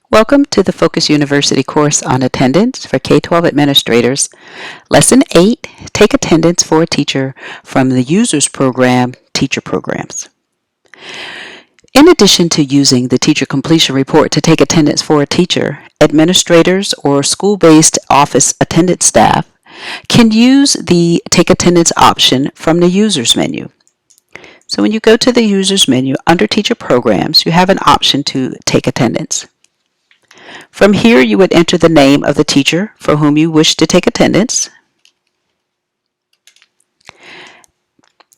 Welcome to the Focus University course on attendance for K-12 administrators. Lesson 8, Take Attendance for a Teacher from the Users Program, Teacher Programs. In addition to using the Teacher Completion Report to take attendance for a teacher, administrators or school-based office attendance staff can use the Take Attendance option from the Users menu. So when you go to the Users menu under Teacher Programs, you have an option to take attendance. From here, you would enter the name of the teacher for whom you wish to take attendance.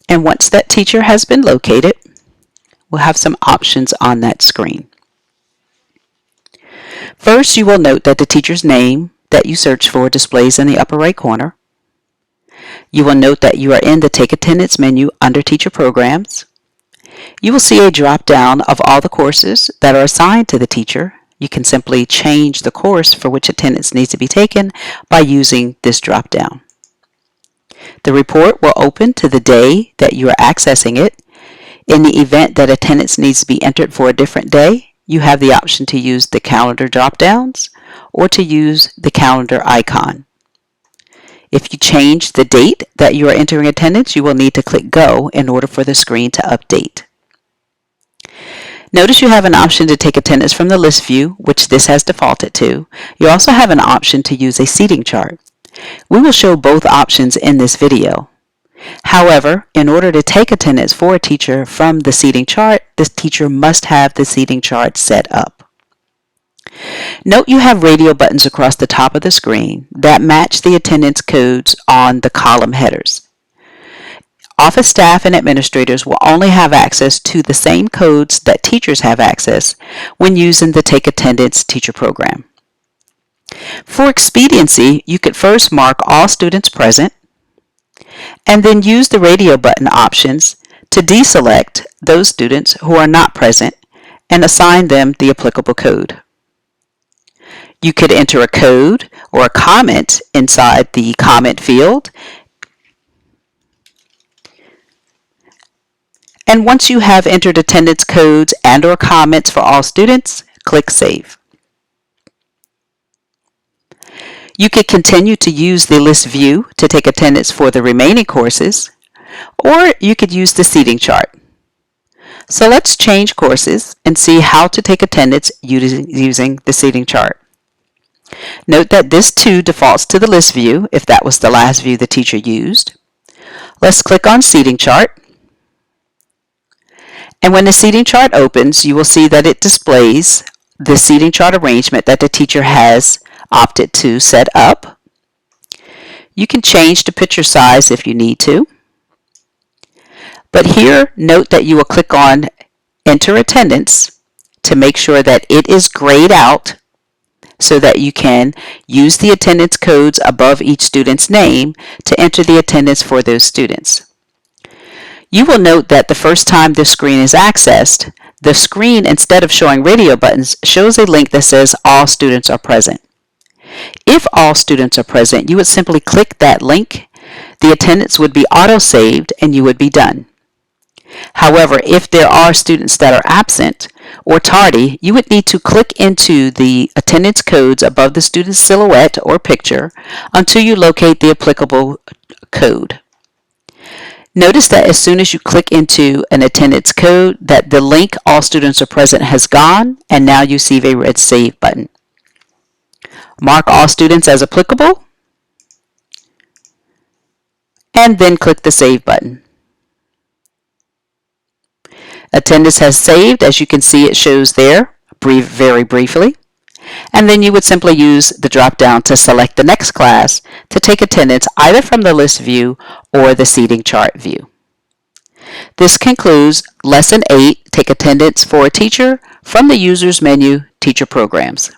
And once that teacher has been located, we'll have some options on that screen. First, you will note that the teacher's name that you search for displays in the upper right corner. You will note that you are in the Take Attendance menu under Teacher Programs. You will see a drop-down of all the courses that are assigned to the teacher. You can simply change the course for which attendance needs to be taken by using this drop-down. The report will open to the day that you are accessing it. In the event that attendance needs to be entered for a different day, you have the option to use the calendar drop-downs or to use the calendar icon. If you change the date that you are entering attendance, you will need to click Go in order for the screen to update. Notice you have an option to take attendance from the list view, which this has defaulted to. You also have an option to use a seating chart. We will show both options in this video. However, in order to take attendance for a teacher from the seating chart, the teacher must have the seating chart set up. Note you have radio buttons across the top of the screen that match the attendance codes on the column headers. Office staff and administrators will only have access to the same codes that teachers have access when using the Take Attendance teacher program. For expediency, you could first mark all students present and then use the radio button options to deselect those students who are not present and assign them the applicable code. You could enter a code or a comment inside the comment field. And once you have entered attendance codes and/or comments for all students, click Save. You could continue to use the list view to take attendance for the remaining courses, or you could use the seating chart. So let's change courses and see how to take attendance using the seating chart. Note that this too defaults to the list view if that was the last view the teacher used. Let's click on Seating Chart. And when the seating chart opens, you will see that it displays the seating chart arrangement that the teacher has opted to set up. You can change the picture size if you need to. But here, note that you will click on Enter Attendance to make sure that it is grayed out so that you can use the attendance codes above each student's name to enter the attendance for those students. You will note that the first time this screen is accessed, the screen, instead of showing radio buttons, shows a link that says all students are present. If all students are present, you would simply click that link, the attendance would be auto-saved, and you would be done. However, if there are students that are absent or tardy, you would need to click into the attendance codes above the student's silhouette or picture until you locate the applicable code. Notice that as soon as you click into an attendance code, that the link all students are present has gone, and now you see a red Save button. Mark all students as applicable, and then click the Save button. Attendance has saved. As you can see, it shows there very briefly. And then you would simply use the drop-down to select the next class to take attendance either from the list view or the seating chart view. This concludes Lesson 8, Take Attendance for a Teacher from the Users menu, Teacher Programs.